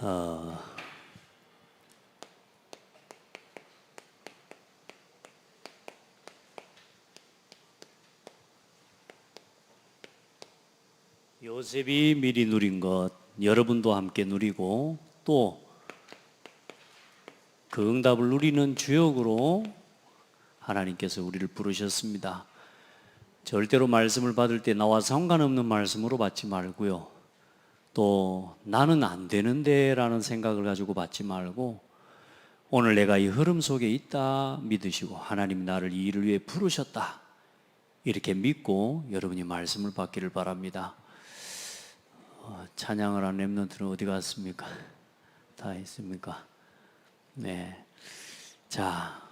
어, 요셉이 미리 누린 것 여러분도 함께 누리고 또 그 응답을 누리는 주역으로 하나님께서 우리를 부르셨습니다. 절대로 말씀을 받을 때 나와 상관없는 말씀으로 받지 말고요, 또 나는 안 되는데 라는 생각을 가지고 받지 말고 오늘 내가 이 흐름 속에 있다 믿으시고 하나님 나를 이 일을 위해 부르셨다 이렇게 믿고 여러분이 말씀을 받기를 바랍니다. 찬양을 한 렘넌트는 어디 갔습니까? 다 있습니까? 네. 자,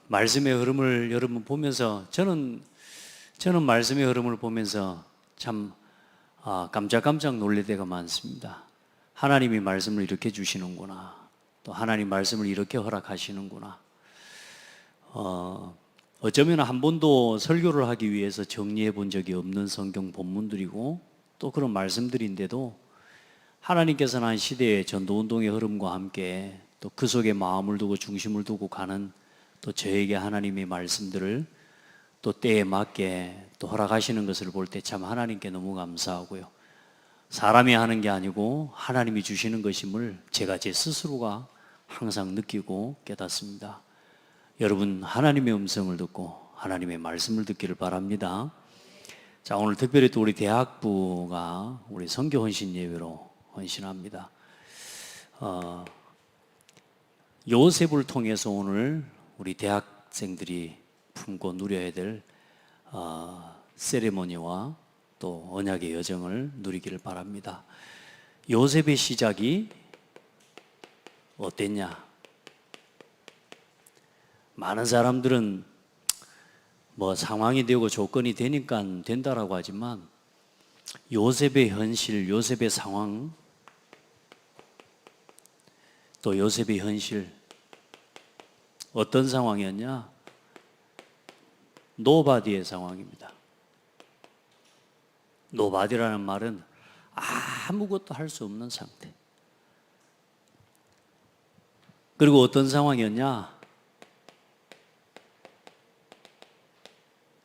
말씀의 흐름을 여러분 보면서 저는 말씀의 흐름을 보면서 참 깜짝깜짝 놀랄 때가 많습니다. 하나님이 말씀을 이렇게 주시는구나, 또 하나님 말씀을 이렇게 허락하시는구나. 어쩌면 한 번도 설교를 하기 위해서 정리해 본 적이 없는 성경 본문들이고 또 그런 말씀들인데도 하나님께서는 한 시대의 전도운동의 흐름과 함께 또 그 속에 마음을 두고 중심을 두고 가는 또 저에게 하나님의 말씀들을 또 때에 맞게 또 허락하시는 것을 볼 때 참 하나님께 너무 감사하고요, 사람이 하는 게 아니고 하나님이 주시는 것임을 제가 제 스스로가 항상 느끼고 깨닫습니다. 여러분 하나님의 음성을 듣고 하나님의 말씀을 듣기를 바랍니다. 자, 오늘 특별히 또 우리 대학부가 우리 선교 헌신 예배로 헌신합니다. 요셉을 통해서 오늘 우리 대학생들이 품고 누려야 될 세레모니와 또 언약의 여정을 누리기를 바랍니다. 요셉의 시작이 어땠냐? 많은 사람들은 뭐 상황이 되고 조건이 되니까 된다라고 하지만 요셉의 현실, 요셉의 상황, 또 요셉의 현실 어떤 상황이었냐? 노바디의 상황입니다. 노바디라는 말은 아무것도 할 수 없는 상태. 그리고 어떤 상황이었냐?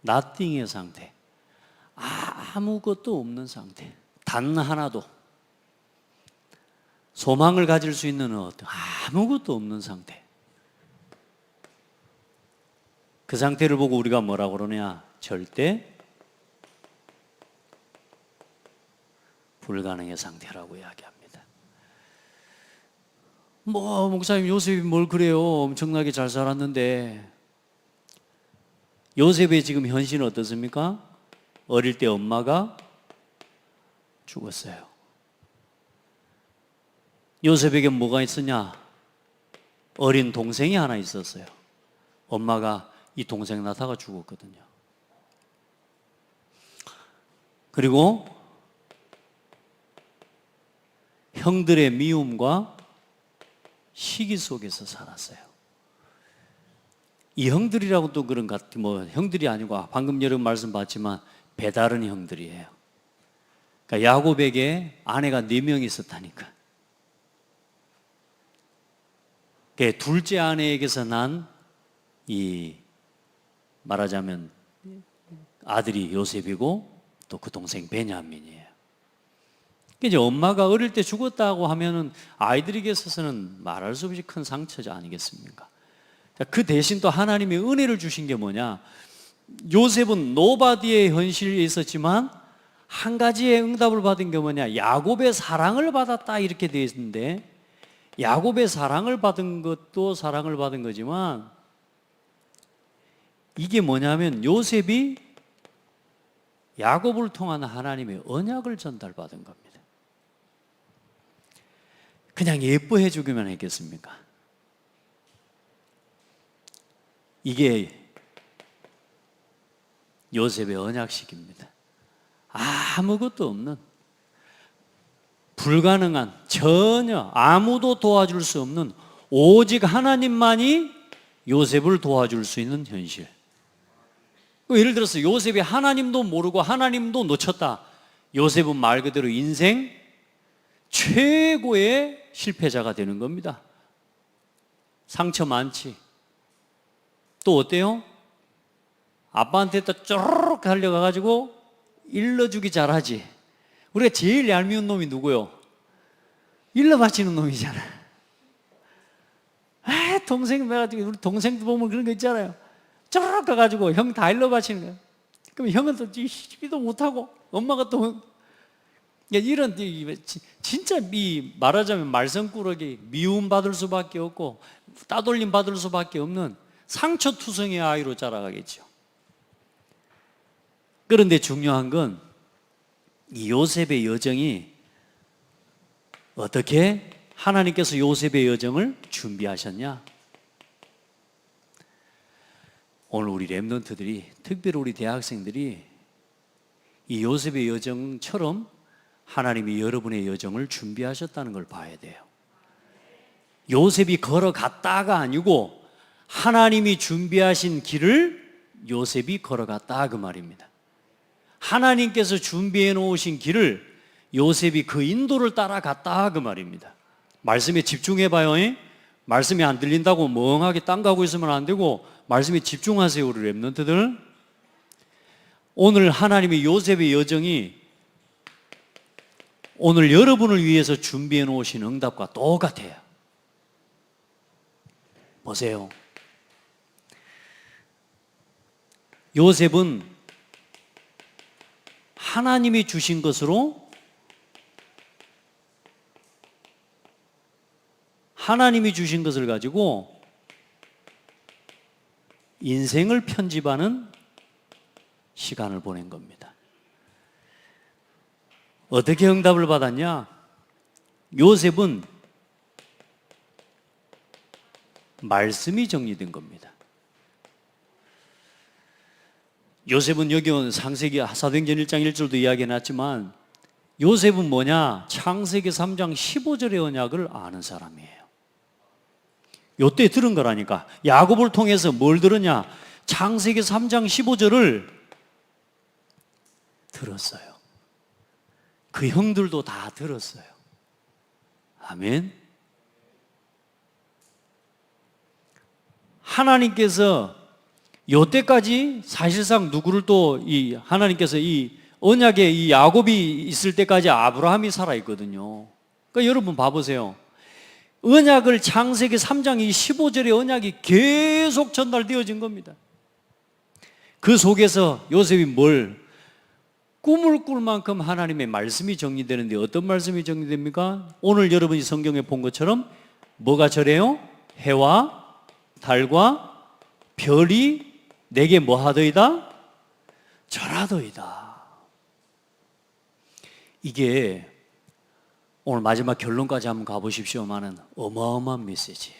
nothing의 상태. 아무것도 없는 상태. 단 하나도 소망을 가질 수 있는 아무것도 없는 상태. 그 상태를 보고 우리가 뭐라고 그러냐? 절대 불가능의 상태라고 이야기합니다. 목사님 요셉이 뭘 그래요? 엄청나게 잘 살았는데. 요셉의 지금 현실은 어떻습니까? 어릴 때 엄마가 죽었어요. 요셉에게 뭐가 있었냐? 어린 동생이 하나 있었어요. 엄마가 이 동생 낳다가 죽었거든요. 그리고 형들의 미움과 시기 속에서 살았어요. 이 형들이라고 또 그런 것 같아요. 뭐 형들이 아니고 방금 여러분 말씀 봤지만 배다른 형들이에요. 그러니까 야곱에게 아내가 4명이 있었다니까. 둘째 아내에게서 난 이 말하자면 아들이 요셉이고 또 그 동생 베냐민이에요. 이제 엄마가 어릴 때 죽었다고 하면은 아이들에게 있어서는 말할 수 없이 큰 상처지 아니겠습니까? 그 대신 또 하나님의 은혜를 주신 게 뭐냐? 요셉은 노바디의 현실에 있었지만 한 가지의 응답을 받은 게 뭐냐? 야곱의 사랑을 받았다 이렇게 되어 있는데, 야곱의 사랑을 받은 것도 사랑을 받은 거지만 이게 뭐냐면 요셉이 야곱을 통한 하나님의 언약을 전달받은 겁니다. 그냥 예뻐해 주기만 했겠습니까? 이게 요셉의 언약식입니다. 아무것도 없는, 불가능한, 전혀 아무도 도와줄 수 없는 오직 하나님만이 요셉을 도와줄 수 있는 현실. 예를 들어서 요셉이 하나님도 모르고 하나님도 놓쳤다. 요셉은 말 그대로 인생 최고의 실패자가 되는 겁니다. 상처 많지. 또 어때요? 아빠한테 또 쪼르륵 달려가가지고 일러주기 잘하지. 우리가 제일 얄미운 놈이 누구요? 일러 바치는 놈이잖아. 아, 동생 매가지고 우리 동생도 보면 그런 거 있잖아요. 쪼르륵 가가지고 형 다 일러 바치는 거야. 그럼 형은 또 시비도 못하고 엄마가 또 이런 진짜 말하자면 말썽꾸러기 미움받을 수밖에 없고 따돌림 받을 수밖에 없는 상처투성의 아이로 자라가겠죠. 그런데 중요한 건 이 요셉의 여정이 어떻게 하나님께서 요셉의 여정을 준비하셨냐? 오늘 우리 렘넌트들이, 특별히 우리 대학생들이 이 요셉의 여정처럼 하나님이 여러분의 여정을 준비하셨다는 걸 봐야 돼요. 요셉이 걸어갔다가 아니고 하나님이 준비하신 길을 요셉이 걸어갔다 그 말입니다. 하나님께서 준비해 놓으신 길을 요셉이 그 인도를 따라갔다 그 말입니다. 말씀에 집중해 봐요. 말씀이 안 들린다고 멍하게 딴 가고 있으면 안 되고 말씀에 집중하세요, 우리 렘넌트들. 오늘 하나님의 요셉의 여정이 오늘 여러분을 위해서 준비해 놓으신 응답과 똑같아요. 보세요. 요셉은 하나님이 주신 것으로 하나님이 주신 것을 가지고 인생을 편집하는 시간을 보낸 겁니다. 어떻게 응답을 받았냐? 요셉은 말씀이 정리된 겁니다. 요셉은 여기 온 창세기 사도행전 1장 1절도 이야기해놨지만 요셉은 뭐냐? 창세기 3장 15절의 언약을 아는 사람이에요. 요때 들은 거라니까. 야곱을 통해서 뭘 들었냐? 창세기 3장 15절을 들었어요. 그 형들도 다 들었어요. 아멘. 하나님께서 요때까지 사실상 누구를 또 하나님께서 이 언약에 이 야곱이 있을 때까지 아브라함이 살아있거든요. 그러니까 여러분 봐보세요. 언약을 창세기 3장 15절의 언약이 계속 전달되어진 겁니다. 그 속에서 요셉이 꿈을 꿀 만큼 하나님의 말씀이 정리되는데 어떤 말씀이 정리됩니까? 오늘 여러분이 성경에 본 것처럼 뭐가 저래요? 해와 달과 별이 내게 뭐하더이다? 절하더이다. 이게 오늘 마지막 결론까지 한번 가보십시오만은 어마어마한 메시지예요.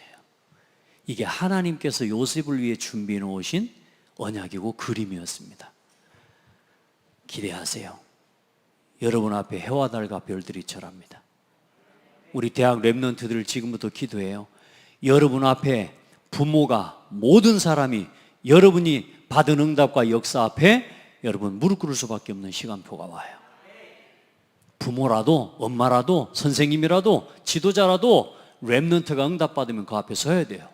이게 하나님께서 요셉을 위해 준비해 놓으신 언약이고 그림이었습니다. 기대하세요. 여러분 앞에 해와 달과 별들이 절합니다. 우리 대학 렘넌트들 지금부터 기도해요. 여러분 앞에 부모가 모든 사람이 여러분이 받은 응답과 역사 앞에 여러분 무릎 꿇을 수밖에 없는 시간표가 와요. 부모라도 엄마라도 선생님이라도 지도자라도 렘넌트가 응답받으면 그 앞에 서야 돼요.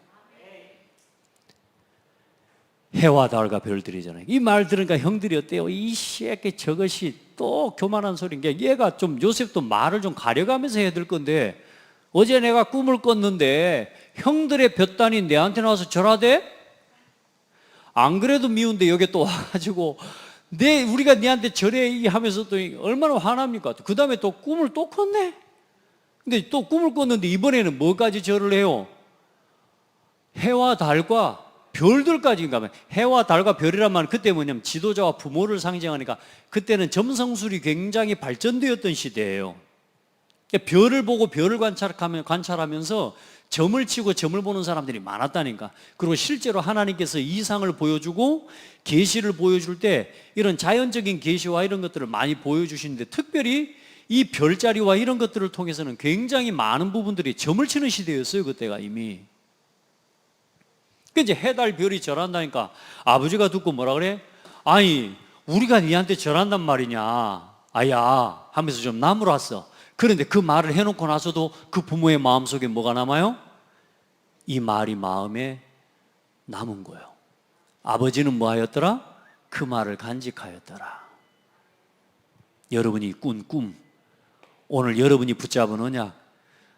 해와 달과 별들이잖아요. 이 말 들으니까 형들이 어때요? 이 새끼 저것이 또 교만한 소리인 게 얘가 좀 요셉도 말을 좀 가려가면서 해야 될 건데 어제 내가 꿈을 꿨는데 형들의 볕단이 내한테 나와서 절하대? 안 그래도 미운데 여기 또 와가지고 우리가 니한테 절해 하면서 또 얼마나 화납니까? 그 다음에 또 꿈을 또 꿨네? 근데 또 꿈을 꿨는데 이번에는 뭐까지 절을 해요? 해와 달과 별들까지 가면 해와 달과 별이란 말은 그때 뭐냐면 지도자와 부모를 상징하니까 그때는 점성술이 굉장히 발전되었던 시대예요. 별을 보고 별을 관찰하면서 점을 치고 점을 보는 사람들이 많았다니까. 그리고 실제로 하나님께서 이상을 보여주고 계시를 보여줄 때 이런 자연적인 계시와 이런 것들을 많이 보여주시는데 특별히 이 별자리와 이런 것들을 통해서는 굉장히 많은 부분들이 점을 치는 시대였어요. 그때가 이미. 이제 해달 별이 절한다니까 아버지가 듣고 뭐라 그래? 아니 우리가 니한테 절한단 말이냐 아야 하면서 좀 나무랐어. 그런데 그 말을 해놓고 나서도 그 부모의 마음속에 뭐가 남아요? 이 말이 마음에 남은 거예요. 아버지는 뭐 하였더라? 그 말을 간직하였더라. 여러분이 꾼 꿈, 오늘 여러분이 붙잡은 언약,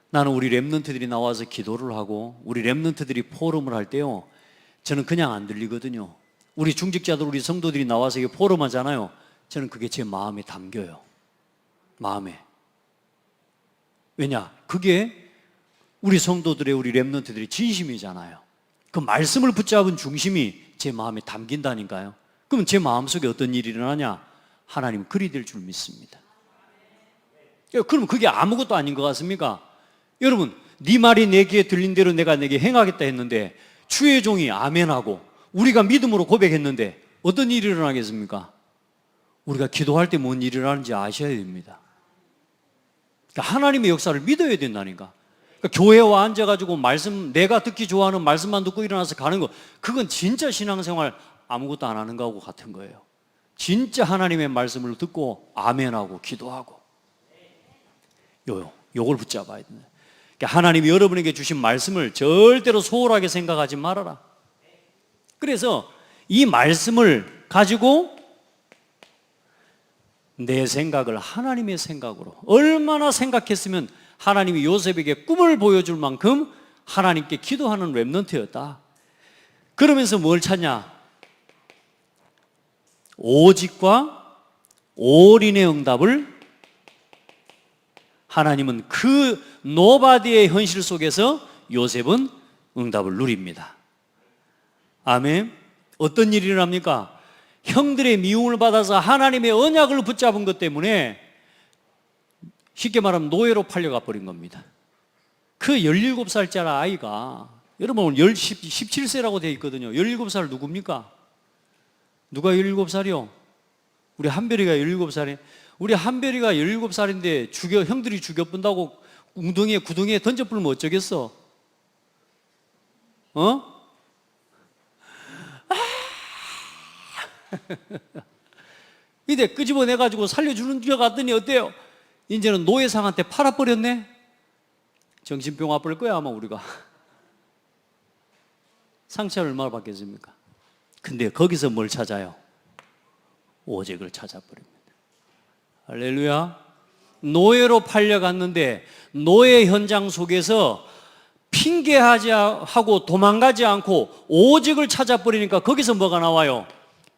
나는 우리 랩런트들이 나와서 기도를 하고 우리 랩런트들이 포럼을 할 때요, 저는 그냥 안 들리거든요. 우리 중직자들, 우리 성도들이 나와서 이게 포럼 하잖아요. 저는 그게 제 마음에 담겨요. 마음에. 왜냐? 그게 우리 성도들의, 우리 랩런트들의 진심이잖아요. 그 말씀을 붙잡은 중심이 제 마음에 담긴다니까요. 그럼 제 마음속에 어떤 일이 일어나냐? 하나님 그리 될 줄 믿습니다. 그럼 그게 아무것도 아닌 것 같습니까? 여러분, 네 말이 내 귀에 들린 대로 내가 내게 행하겠다 했는데 주의 종이 아멘하고 우리가 믿음으로 고백했는데 어떤 일이 일어나겠습니까? 우리가 기도할 때 뭔 일이 일어나는지 아셔야 됩니다. 그러니까 하나님의 역사를 믿어야 된다니까. 그러니까 교회 와 앉아가지고 말씀, 내가 듣기 좋아하는 말씀만 듣고 일어나서 가는 거, 그건 진짜 신앙생활 아무것도 안 하는 거하고 같은 거예요. 진짜 하나님의 말씀을 듣고 아멘하고 기도하고, 요걸 붙잡아야 된다. 그러니까 하나님이 여러분에게 주신 말씀을 절대로 소홀하게 생각하지 말아라. 그래서 이 말씀을 가지고 내 생각을 하나님의 생각으로, 얼마나 생각했으면 하나님이 요셉에게 꿈을 보여줄 만큼 하나님께 기도하는 렘넌트였다. 그러면서 뭘 찾냐? 오직과 올인의 응답을, 하나님은 그 노바디의 현실 속에서 요셉은 응답을 누립니다. 아멘. 어떤 일이 일어납니까? 형들의 미움을 받아서 하나님의 언약을 붙잡은 것 때문에 쉽게 말하면 노예로 팔려가 버린 겁니다. 그 17살짜리 아이가, 여러분 오늘 17세라고 되어 있거든요. 17살 누굽니까? 누가 17살이요? 우리 한별이가 17살이에요. 우리 한별이가 17살인데 형들이 죽여본다고 웅덩이에 구덩이에 던져버리면 어쩌겠어? 이제 끄집어내가지고 살려주는 줄 갔더니 어때요? 이제는 노예상한테 팔아버렸네? 정신병 와버릴 거야 아마 우리가. 상처를 얼마나 받겠습니까? 근데 거기서 뭘 찾아요? 오직을 찾아버립니다. 할렐루야. 노예로 팔려갔는데 노예 현장 속에서 핑계하지 하고 도망가지 않고 오직을 찾아버리니까 거기서 뭐가 나와요?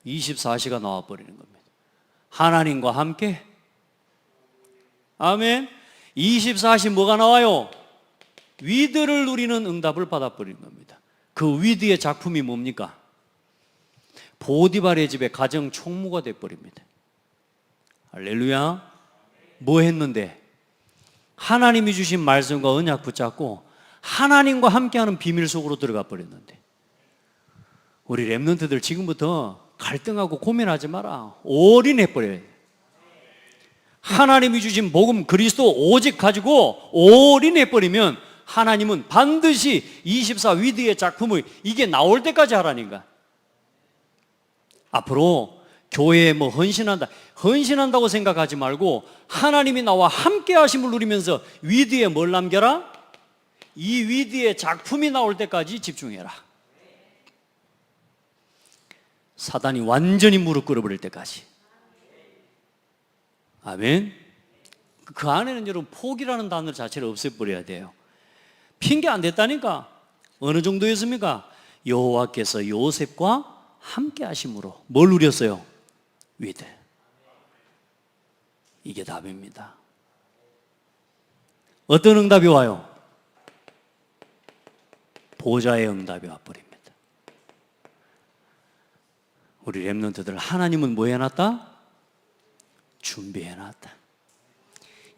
24시가 나와버리는 겁니다. 하나님과 함께. 아멘. 24시 뭐가 나와요? 위드를 누리는 응답을 받아버리는 겁니다. 그 위드의 작품이 뭡니까? 보디발의 집에 가정 총무가 돼버립니다. 할렐루야. 뭐 했는데? 하나님이 주신 말씀과 언약 붙잡고 하나님과 함께하는 비밀 속으로 들어가 버렸는데, 우리 랩런트들 지금부터 갈등하고 고민하지 마라. 올인해버려요. 하나님이 주신 복음 그리스도 오직 가지고 올인해버리면 하나님은 반드시 24 위드의 작품을 이게 나올 때까지 하라니까. 앞으로 교회에 뭐 헌신한다고 생각하지 말고 하나님이 나와 함께 하심을 누리면서 위드에 뭘 남겨라? 이 위드의 작품이 나올 때까지 집중해라. 사단이 완전히 무릎 꿇어버릴 때까지. 아멘. 그 안에는 여러분 포기라는 단어 자체를 없애버려야 돼요. 핑계 안 됐다니까. 어느 정도였습니까? 여호와께서 요셉과 함께 하심으로 뭘 누렸어요? 위드. 이게 답입니다. 어떤 응답이 와요? 보좌의 응답이 와버립니다. 우리 랩런트들 하나님은 뭐 해놨다? 준비해놨다.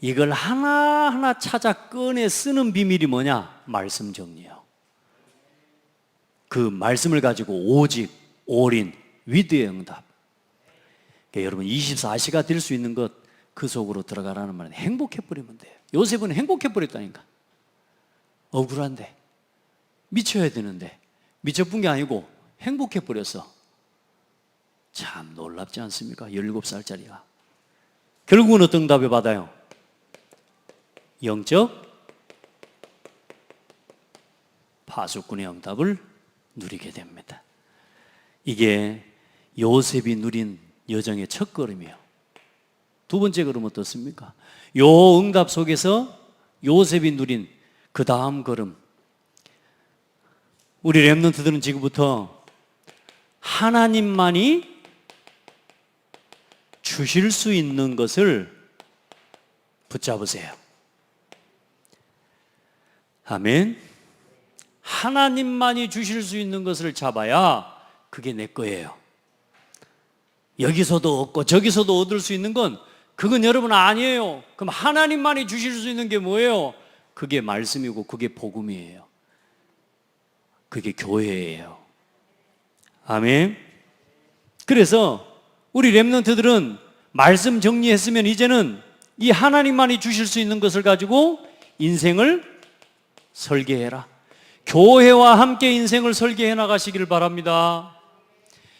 이걸 하나하나 찾아 꺼내 쓰는 비밀이 뭐냐? 말씀 정리요. 그 말씀을 가지고 오직, 올인, 위드의 응답. 그러니까 여러분 24시가 될 수 있는 것, 그 속으로 들어가라는 말은 행복해버리면 돼요. 요셉은 행복해버렸다니까. 억울한데 미쳐야 되는데 미쳐본 게 아니고 행복해버렸어. 참 놀랍지 않습니까? 17살짜리가 결국은 어떤 응답을 받아요? 영적 파수꾼의 응답을 누리게 됩니다. 이게 요셉이 누린 여정의 첫 걸음이에요. 두 번째 걸음 어떻습니까? 요 응답 속에서 요셉이 누린 그 다음 걸음. 우리 렘넌트들은 지금부터 하나님만이 주실 수 있는 것을 붙잡으세요. 아멘. 하나님만이 주실 수 있는 것을 잡아야 그게 내 거예요. 여기서도 얻고 저기서도 얻을 수 있는 건 그건 여러분 아니에요. 그럼 하나님만이 주실 수 있는 게 뭐예요? 그게 말씀이고 그게 복음이에요. 그게 교회예요. 아멘. 그래서 우리 렘넌트들은 말씀 정리했으면 이제는 이 하나님만이 주실 수 있는 것을 가지고 인생을 설계해라. 교회와 함께 인생을 설계해 나가시길 바랍니다.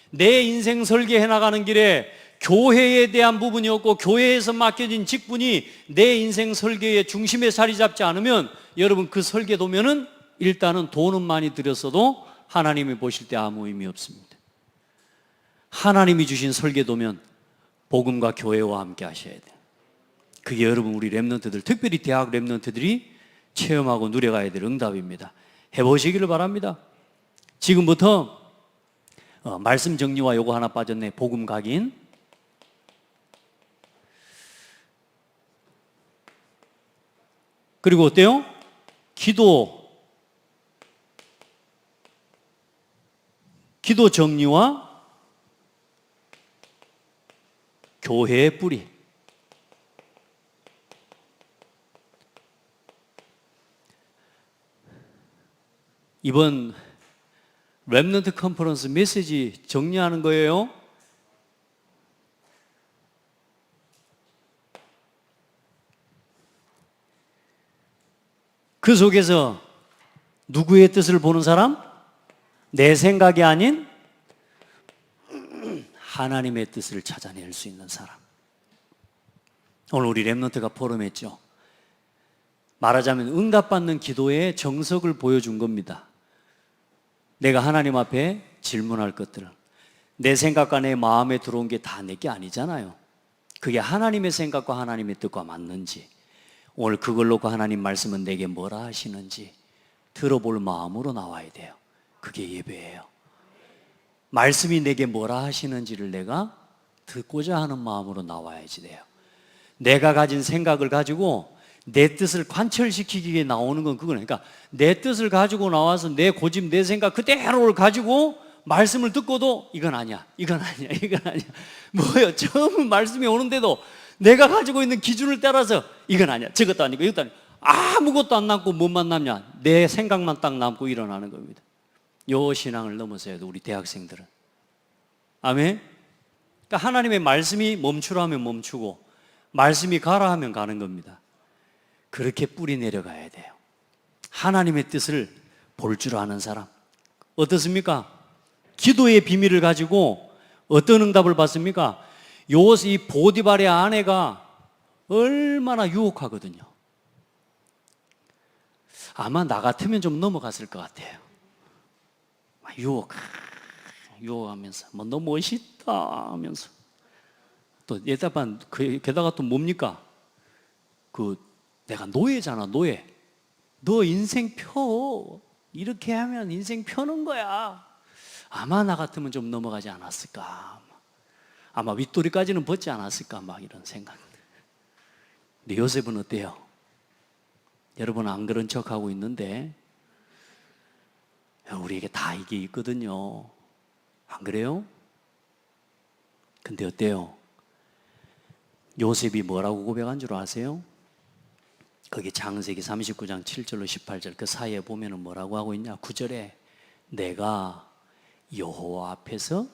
내 인생 설계해 나가는 길에 교회에 대한 부분이 없고 교회에서 맡겨진 직분이 내 인생 설계의 중심에 자리 잡지 않으면 여러분 그 설계도면은 일단은 돈은 많이 들였어도 하나님이 보실 때 아무 의미 없습니다. 하나님이 주신 설계도면 복음과 교회와 함께 하셔야 돼요. 그게 여러분 우리 렘넌트들, 특별히 대학 렘넌트들이 체험하고 누려가야 될 응답입니다. 해보시기를 바랍니다. 지금부터 말씀 정리와 요거 하나 빠졌네. 복음 각인. 그리고 어때요? 기도 정리와 교회의 뿌리. 이번 렘넌트 컨퍼런스 메시지 정리하는 거예요. 그 속에서 누구의 뜻을 보는 사람? 내 생각이 아닌 하나님의 뜻을 찾아낼 수 있는 사람. 오늘 우리 렘넌트가 포럼했죠. 말하자면 응답받는 기도의 정석을 보여준 겁니다. 내가 하나님 앞에 질문할 것들, 내 생각과 내 마음에 들어온 게 다 내게 아니잖아요. 그게 하나님의 생각과 하나님의 뜻과 맞는지, 오늘 그걸 놓고 하나님 말씀은 내게 뭐라 하시는지 들어볼 마음으로 나와야 돼요. 그게 예배예요. 말씀이 내게 뭐라 하시는지를 내가 듣고자 하는 마음으로 나와야지 돼요. 내가 가진 생각을 가지고 내 뜻을 관철시키기 위해 나오는 건 그거는, 그러니까 내 뜻을 가지고 나와서 내 고집, 내 생각 그대로를 가지고 말씀을 듣고도 이건 아니야, 이건 아니야, 이건 아니야. 뭐예요? 처음 말씀이 오는데도 내가 가지고 있는 기준을 따라서 이건 아니야, 저것도 아니고 이것도 아니고 아무것도 안 남고 뭐만 남냐? 내 생각만 딱 남고 일어나는 겁니다. 요 신앙을 넘어서야 돼, 우리 대학생들은. 아멘? 그러니까 하나님의 말씀이 멈추라 하면 멈추고 말씀이 가라 하면 가는 겁니다. 그렇게 뿌리 내려가야 돼요. 하나님의 뜻을 볼 줄 아는 사람. 어떻습니까? 기도의 비밀을 가지고 어떤 응답을 받습니까? 이 보디발의 아내가 얼마나 유혹하거든요. 아마 나 같으면 좀 넘어갔을 것 같아요. 유혹하면서 뭐 너 멋있다 하면서 또 게다가 또 뭡니까? 내가 노예잖아, 노예. 너 인생 펴. 이렇게 하면 인생 펴는 거야. 아마 나 같으면 좀 넘어가지 않았을까. 아마 윗도리까지는 벗지 않았을까. 막 이런 생각. 근데 요셉은 어때요? 여러분 안 그런 척하고 있는데 우리에게 다 이게 있거든요. 안 그래요? 근데 어때요? 요셉이 뭐라고 고백한 줄 아세요? 거기 창세기 39장 7절로 18절 그 사이에 보면은 뭐라고 하고 있냐? 9절에 내가 여호와 앞에서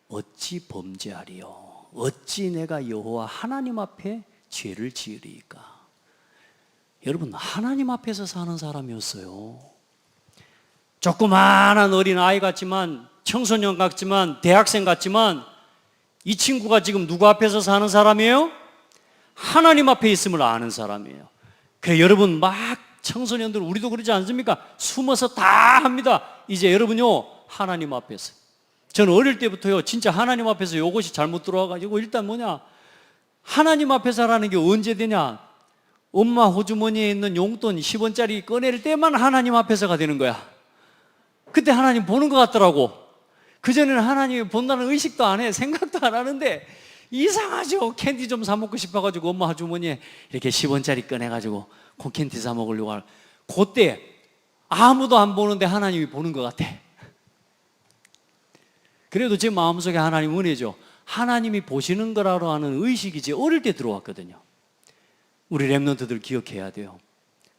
어찌 범죄하리요? 어찌 내가 여호와 하나님 앞에 죄를 지으리까? 여러분 하나님 앞에서 사는 사람이었어요. 조그마한 어린 아이 같지만, 청소년 같지만, 대학생 같지만 이 친구가 지금 누구 앞에서 사는 사람이에요? 하나님 앞에 있음을 아는 사람이에요. 그래, 여러분 막 청소년들 우리도 그러지 않습니까? 숨어서 다 합니다. 이제 여러분요, 하나님 앞에서. 저는 어릴 때부터요, 진짜 하나님 앞에서 이것이 잘못 들어와가지고 일단 뭐냐, 하나님 앞에서 하라는 게 언제 되냐? 엄마 호주머니에 있는 용돈 10원짜리 꺼낼 때만 하나님 앞에서가 되는 거야. 그때 하나님 보는 것 같더라고. 그전에는 하나님이 본다는 의식도 안 해, 생각도 안 하는데 이상하죠. 캔디 좀 사 먹고 싶어가지고 엄마 주머니에 이렇게 10원짜리 꺼내가지고 콘캔디 사 먹으려고 할 그때 아무도 안 보는데 하나님이 보는 것 같아. 그래도 제 마음속에 하나님 은혜죠. 하나님이 보시는 거라고 하는 의식이 제 어릴 때 들어왔거든요. 우리 랩런트들 기억해야 돼요.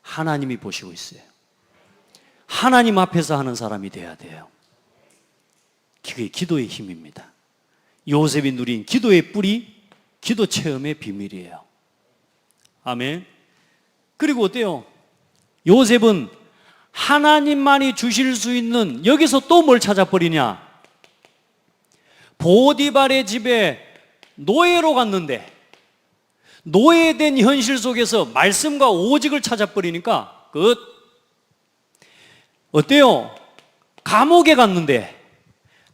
하나님이 보시고 있어요. 하나님 앞에서 하는 사람이 돼야 돼요. 그게 기도의 힘입니다. 요셉이 누린 기도의 뿌리, 기도 체험의 비밀이에요. 아멘. 그리고 어때요? 요셉은 하나님만이 주실 수 있는, 여기서 또 뭘 찾아버리냐? 보디발의 집에 노예로 갔는데 노예된 현실 속에서 말씀과 오직을 찾아버리니까 끝. 어때요? 감옥에 갔는데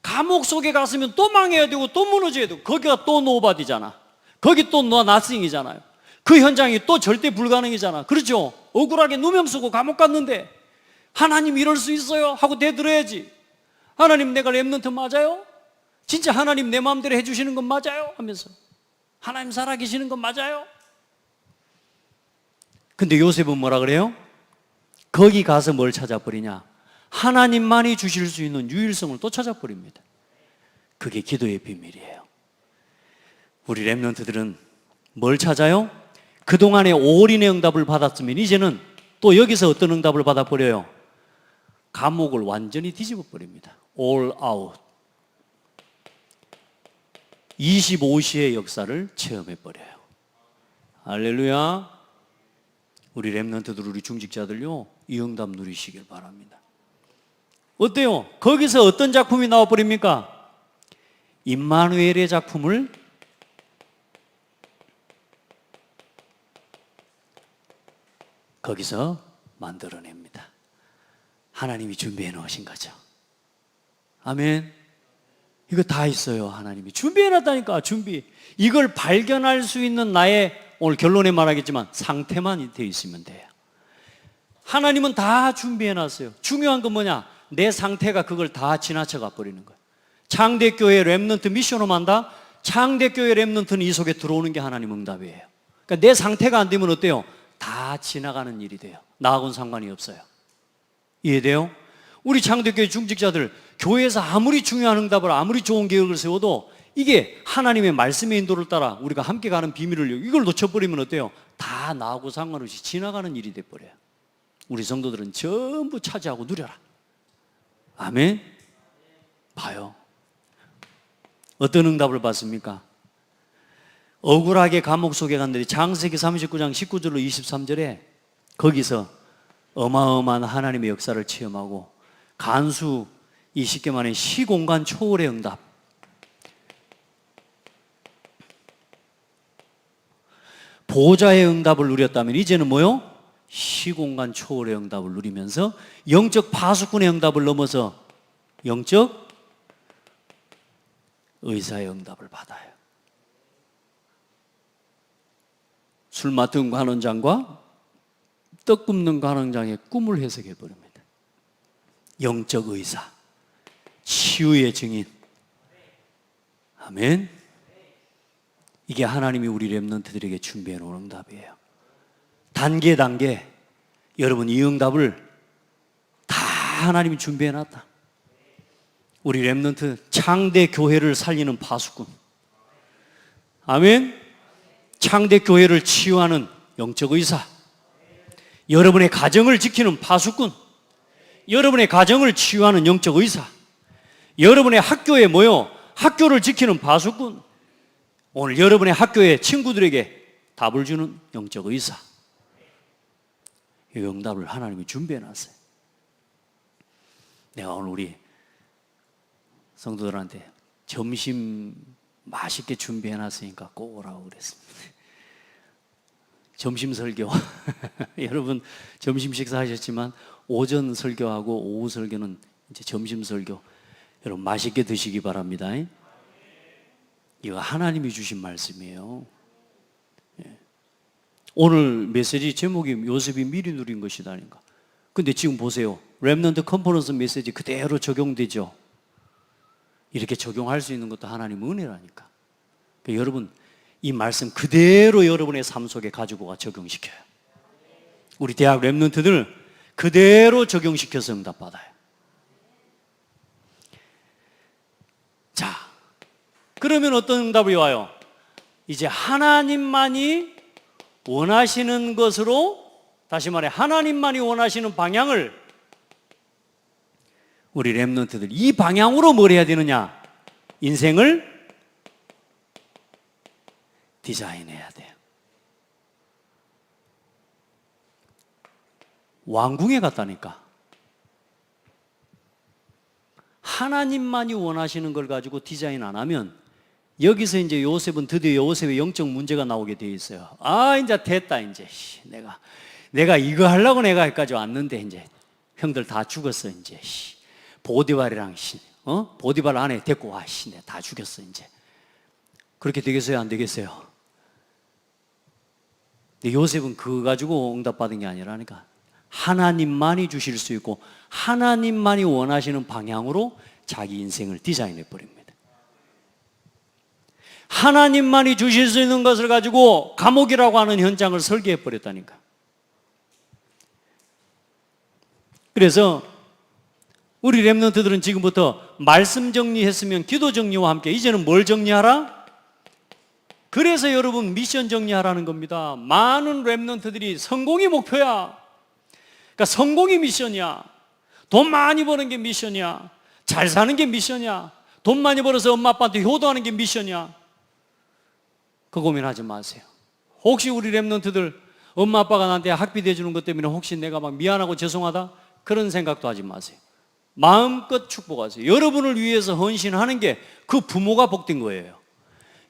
감옥 속에 갔으면 또 망해야 되고 또 무너져야 되고 거기가 또 노바디잖아. 거기 또 나싱이잖아요. 그 현장이 또 절대 불가능이잖아. 그렇죠? 억울하게 누명 쓰고 감옥 갔는데 하나님 이럴 수 있어요? 하고 대들어야지. 하나님 내가 랩런트 맞아요? 진짜 하나님 내 마음대로 해주시는 건 맞아요? 하면서 하나님 살아계시는 건 맞아요? 근데 요셉은 뭐라 그래요? 거기 가서 뭘 찾아버리냐? 하나님만이 주실 수 있는 유일성을 또 찾아버립니다. 그게 기도의 비밀이에요. 우리 랩런트들은 뭘 찾아요? 그동안에 올인의 응답을 받았으면 이제는 또 여기서 어떤 응답을 받아버려요? 감옥을 완전히 뒤집어 버립니다. All out. 25시의 역사를 체험해 버려요. 할렐루야. 우리 랩런트들, 우리 중직자들요, 이 응답 누리시길 바랍니다. 어때요? 거기서 어떤 작품이 나와버립니까? 임마누엘의 작품을 거기서 만들어냅니다. 하나님이 준비해 놓으신 거죠. 아멘. 이거 다 있어요. 하나님이 준비해 놨다니까. 준비. 이걸 발견할 수 있는 나의, 오늘 결론에 말하겠지만, 상태만 되어 있으면 돼요. 하나님은 다 준비해 놨어요. 중요한 건 뭐냐? 내 상태가 그걸 다 지나쳐가 버리는 거예요. 창대교회 랩런트 미션홈 한다? 창대교회 랩런트는 이 속에 들어오는 게 하나님 응답이에요. 그러니까 내 상태가 안 되면 어때요? 다 지나가는 일이 돼요. 나하고는 상관이 없어요. 이해돼요? 우리 창대교회 중직자들, 교회에서 아무리 중요한 응답을, 아무리 좋은 계획을 세워도 이게 하나님의 말씀의 인도를 따라 우리가 함께 가는 비밀을, 이걸 놓쳐버리면 어때요? 다 나하고 상관없이 지나가는 일이 돼버려요. 우리 성도들은 전부 차지하고 누려라. 아멘. 봐요. 어떤 응답을 받습니까? 억울하게 감옥 속에 갔는데 창세기 39장 19절로 23절에 거기서 어마어마한 하나님의 역사를 체험하고 간수, 이 쉽게 말해 시공간 초월의 응답, 보좌의 응답을 누렸다면 이제는 뭐요? 시공간 초월의 응답을 누리면서 영적 파수꾼의 응답을 넘어서 영적 의사의 응답을 받아요. 술 맡은 관원장과 떡 굽는 관원장의 꿈을 해석해 버립니다. 영적 의사, 치유의 증인. 아멘. 이게 하나님이 우리 랩런트들에게 준비해 놓은 응답이에요. 단계 여러분, 이 응답을 다 하나님이 준비해 놨다. 우리 랩런트 창대 교회를 살리는 파수꾼. 아멘. 창대 교회를 치유하는 영적 의사. 여러분의 가정을 지키는 파수꾼. 여러분의 가정을 치유하는 영적 의사. 여러분의 학교에 모여 학교를 지키는 파수꾼. 오늘 여러분의 학교의 친구들에게 답을 주는 영적 의사. 이 응답을 하나님이 준비해 놨어요. 내가 오늘 우리 성도들한테 점심 맛있게 준비해 놨으니까 꼭 오라고 그랬습니다. 점심 설교. 여러분 점심 식사하셨지만 오전 설교하고 오후 설교는 이제 점심 설교. 여러분 맛있게 드시기 바랍니다. 이거 하나님이 주신 말씀이에요. 오늘 메시지 제목이 요셉이 미리 누린 것이다니까. 근데 지금 보세요. 렘넌트 컨퍼런스 메시지 그대로 적용되죠. 이렇게 적용할 수 있는 것도 하나님 은혜라니까. 그러니까 여러분 이 말씀 그대로 여러분의 삶 속에 가지고 와 적용시켜요. 우리 대학 렘넌트들 그대로 적용시켜서 응답받아요. 자, 그러면 어떤 응답이 와요? 이제 하나님만이 원하시는 것으로, 다시 말해 하나님만이 원하시는 방향을 우리 렘넌트들 이 방향으로 뭘 해야 되느냐? 인생을 디자인해야 돼요. 왕궁에 갔다니까. 하나님만이 원하시는 걸 가지고 디자인 안 하면 여기서 이제 요셉은 드디어 요셉의 영적 문제가 나오게 돼 있어요. 아, 이제 됐다. 이제 내가 이거 하려고 내가 여기까지 왔는데 이제 형들 다 죽었어. 이제 보디발이랑 보디발 안에 데리고 와. 내가 다 죽였어. 이제 그렇게 되겠어요? 안 되겠어요? 근데 요셉은 그거 가지고 응답받은 게 아니라니까. 하나님만이 주실 수 있고 하나님만이 원하시는 방향으로 자기 인생을 디자인해 버립니다. 하나님만이 주실 수 있는 것을 가지고 감옥이라고 하는 현장을 설계해 버렸다니까. 그래서 우리 렘넌트들은 지금부터 말씀 정리했으면 기도 정리와 함께 이제는 뭘 정리하라? 그래서 여러분 미션 정리하라는 겁니다. 많은 렘넌트들이 성공이 목표야. 그러니까 성공이 미션이야. 돈 많이 버는 게 미션이야. 잘 사는 게 미션이야. 돈 많이 벌어서 엄마 아빠한테 효도하는 게 미션이야. 그 고민하지 마세요. 혹시 우리 렘넌트들 엄마 아빠가 나한테 학비 대주는 것 때문에 혹시 내가 막 미안하고 죄송하다? 그런 생각도 하지 마세요. 마음껏 축복하세요. 여러분을 위해서 헌신하는 게 그 부모가 복된 거예요.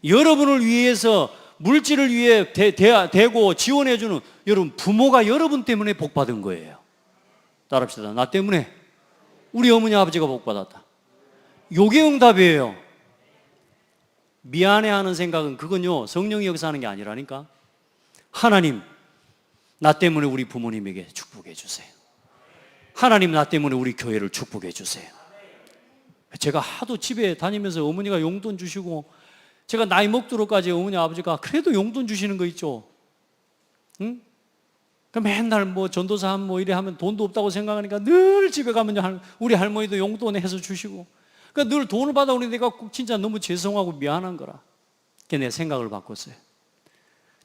여러분을 위해서 물질을 위해 대고 지원해주는 여러분 부모가 여러분 때문에 복받은 거예요. 따라합시다. 나 때문에 우리 어머니 아버지가 복받았다. 요게 응답이에요. 미안해하는 생각은 그건요 성령이 여기서 하는 게 아니라니까. 하나님 나 때문에 우리 부모님에게 축복해 주세요. 하나님 나 때문에 우리 교회를 축복해 주세요. 제가 하도 집에 다니면서 어머니가 용돈 주시고 제가 나이 먹도록까지 어머니 아버지가 그래도 용돈 주시는 거 있죠. 응? 그러니까 맨날 뭐 전도사 뭐 이래 하면 돈도 없다고 생각하니까 늘 집에 가면 우리 할머니도 용돈 해서 주시고 그러니까 늘 돈을 받아오니 내가 진짜 너무 죄송하고 미안한 거라. 그래서 내 생각을 바꿨어요.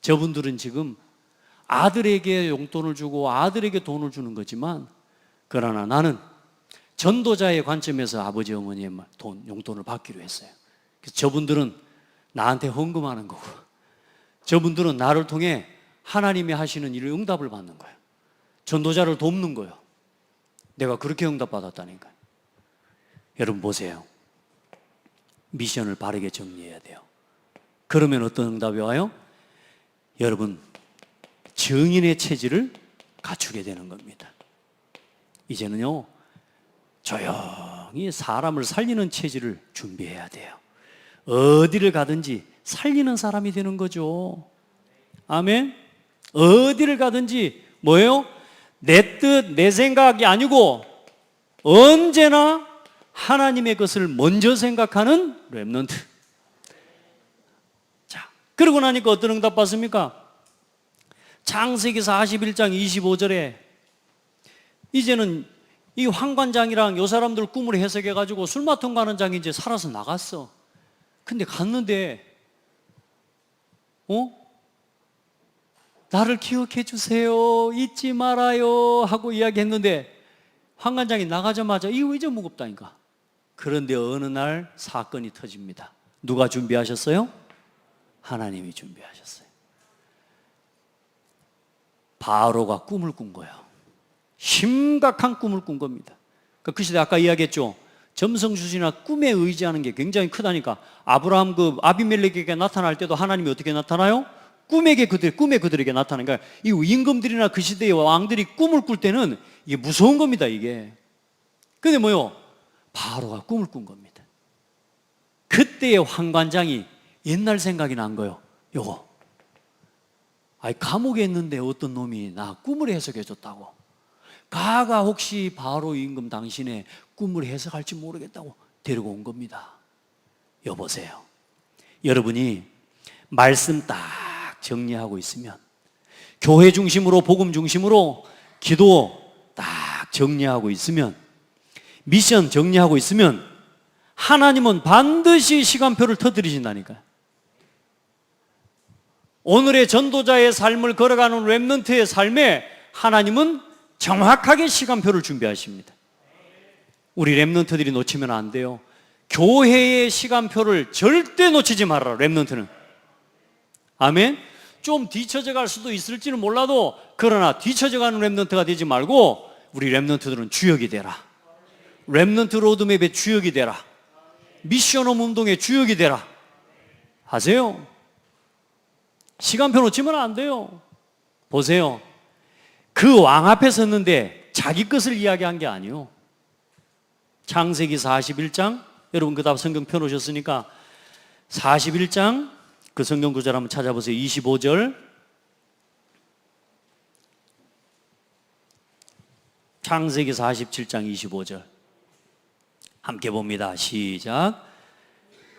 저분들은 지금 아들에게 용돈을 주고 아들에게 돈을 주는 거지만 그러나 나는 전도자의 관점에서 아버지 어머니의 용돈을 받기로 했어요. 그래서 저분들은 나한테 헌금하는 거고 저분들은 나를 통해 하나님이 하시는 일을 응답을 받는 거예요. 전도자를 돕는 거예요. 내가 그렇게 응답받았다니까요. 여러분 보세요. 미션을 바르게 정리해야 돼요. 그러면 어떤 응답이 와요? 여러분 증인의 체질을 갖추게 되는 겁니다. 이제는요 조용히 사람을 살리는 체질을 준비해야 돼요. 어디를 가든지 살리는 사람이 되는 거죠. 아멘. 어디를 가든지 뭐예요? 내 뜻, 내 생각이 아니고 언제나 하나님의 것을 먼저 생각하는 렘넌트. 자, 그러고 나니까 어떤 응답 받습니까? 창세기 41장 25절에 이제는 이 황관장이랑 요 사람들 꿈을 해석해가지고 술 맡은 가는 장이 이제 살아서 나갔어. 근데 갔는데 나를 기억해 주세요 잊지 말아요 하고 이야기했는데 황관장이 나가자마자 이거 이제 무겁다니까. 그런데 어느 날 사건이 터집니다. 누가 준비하셨어요? 하나님이 준비하셨어요. 바로가 꿈을 꾼 거예요. 심각한 꿈을 꾼 겁니다. 그 시대 아까 이야기했죠. 점성술이나 꿈에 의지하는 게 굉장히 크다니까. 아브라함 아비멜렉에게 나타날 때도 하나님이 어떻게 나타나요? 꿈에 그들에게 나타나는 거야. 이 임금들이나 그 시대의 왕들이 꿈을 꿀 때는 이게 무서운 겁니다, 이게. 근데 뭐요? 바로가 꿈을 꾼 겁니다. 그때의 황관장이 옛날 생각이 난 거요. 요거. 아니, 감옥에 있는데 어떤 놈이 나 꿈을 해석해 줬다고. 가가 혹시 바로 임금 당신의 꿈을 해석할지 모르겠다고 데리고 온 겁니다. 여보세요. 여러분이 말씀 딱 정리하고 있으면, 교회 중심으로, 복음 중심으로 기도 딱 정리하고 있으면, 미션 정리하고 있으면 하나님은 반드시 시간표를 터뜨리신다니까요. 오늘의 전도자의 삶을 걸어가는 렘넌트의 삶에 하나님은 정확하게 시간표를 준비하십니다. 우리 렘넌트들이 놓치면 안 돼요. 교회의 시간표를 절대 놓치지 말아라, 렘넌트는. 아멘? 좀 뒤처져 갈 수도 있을지는 몰라도, 그러나 뒤처져 가는 렘넌트가 되지 말고 우리 렘넌트들은 주역이 되라. 렘넌트 로드맵의 주역이 되라. 미션홈 운동의 주역이 되라. 하세요. 시간표 놓치면 안 돼요. 보세요. 그 왕 앞에 섰는데 자기 것을 이야기한 게 아니에요. 창세기 41장, 여러분 그 다음 성경 펴놓으셨으니까 41장 그 성경 구절 한번 찾아보세요. 25절. 창세기 47장 25절 함께 봅니다. 시작.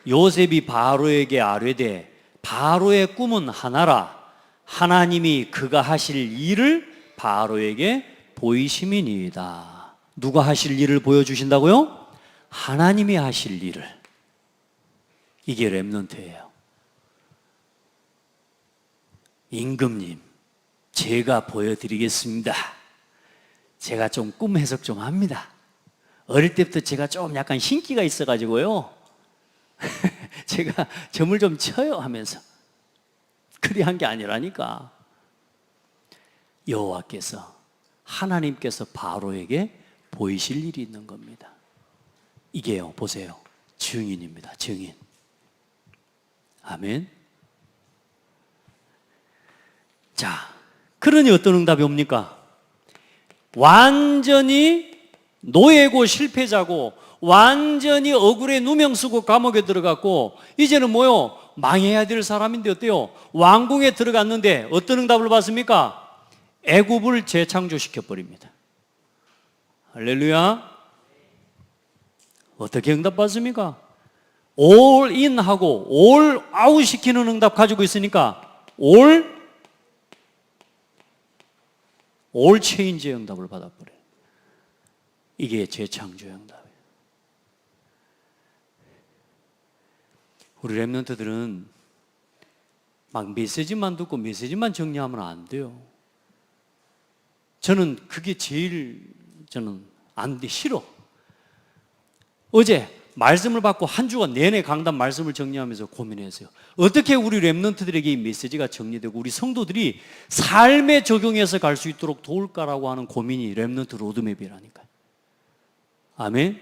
요셉이 바로에게 아뢰되 바로의 꿈은 하나라. 하나님이 그가 하실 일을 바로에게 보이심이니이다. 누가 하실 일을 보여주신다고요? 하나님이 하실 일을. 이게 렘넌트예요. 임금님, 제가 보여드리겠습니다. 제가 좀 꿈 해석 좀 합니다. 어릴 때부터 제가 좀 약간 신기가 있어가지고요. 제가 점을 좀 쳐요 하면서 그리 한 게 아니라니까. 여호와께서, 하나님께서 바로에게 보이실 일이 있는 겁니다. 이게요, 보세요. 증인입니다. 증인. 아멘. 자, 그러니 어떤 응답이 옵니까? 완전히 노예고 실패자고 완전히 억울에 누명 쓰고 감옥에 들어갔고 이제는 뭐요? 망해야 될 사람인데 어때요? 왕궁에 들어갔는데 어떤 응답을 받습니까? 애굽을 재창조시켜 버립니다. 할렐루야. 어떻게 응답받습니까? 올 인하고 올 아웃 시키는 응답 가지고 있으니까 올 체인지의 응답을 받아버려요. 이게 재창조의 응답이에요. 우리 렘넌트들은 막 메시지만 듣고 메시지만 정리하면 안 돼요. 저는 그게 제일 안 돼, 싫어. 어제 말씀을 받고 한 주간 내내 강단 말씀을 정리하면서 고민했어요. 어떻게 우리 렘넌트들에게 이 메시지가 정리되고 우리 성도들이 삶에 적용해서 갈 수 있도록 도울까라고 하는 고민이 렘넌트 로드맵이라니까요. 아멘.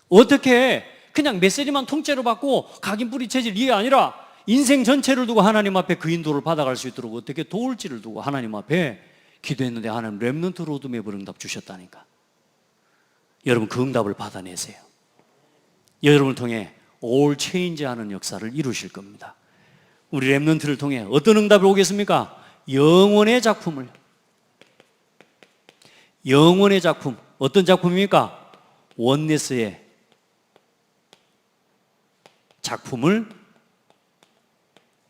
어떻게 그냥 메시지만 통째로 받고 각인뿌리 체질 이게 아니라 인생 전체를 두고 하나님 앞에 그 인도를 받아갈 수 있도록 어떻게 도울지를 두고 하나님 앞에 기도했는데 하나님 렘넌트 로드맵을 응답 주셨다니까. 여러분 그 응답을 받아내세요. 여러분을 통해 올 체인지하는 역사를 이루실 겁니다. 우리 렘넌트를 통해 어떤 응답이 오겠습니까? 영원의 작품을. 영원의 작품. 어떤 작품입니까? 원네스의 작품을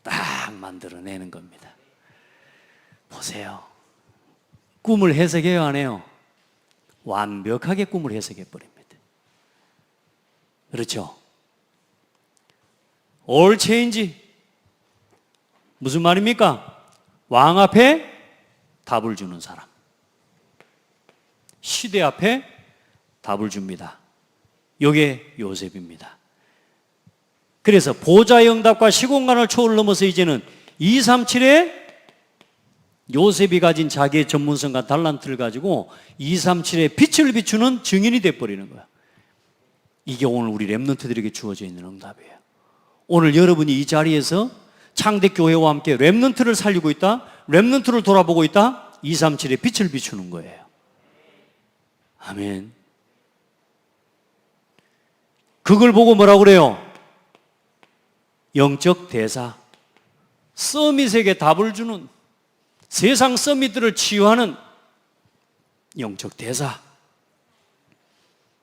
딱 만들어내는 겁니다. 보세요. 꿈을 해석해요, 안 해요? 완벽하게 꿈을 해석해 버립니다. 그렇죠? 올 체인지. 무슨 말입니까? 왕 앞에 답을 주는 사람. 시대 앞에 답을 줍니다. 이게 요셉입니다. 그래서 보좌의 응답과 시공간을 초월 넘어서 이제는 237에 요셉이 가진 자기의 전문성과 달란트를 가지고 237의 빛을 비추는 증인이 돼버리는 거야. 이게 오늘 우리 렘넌트들에게 주어져 있는 응답이에요. 오늘 여러분이 이 자리에서 창대 교회와 함께 렘넌트를 살리고 있다. 렘넌트를 돌아보고 있다. 237의 빛을 비추는 거예요. 아멘. 그걸 보고 뭐라고 그래요? 영적 대사. 서밋에게 답을 주는, 세상 서밋들을 치유하는 영적 대사.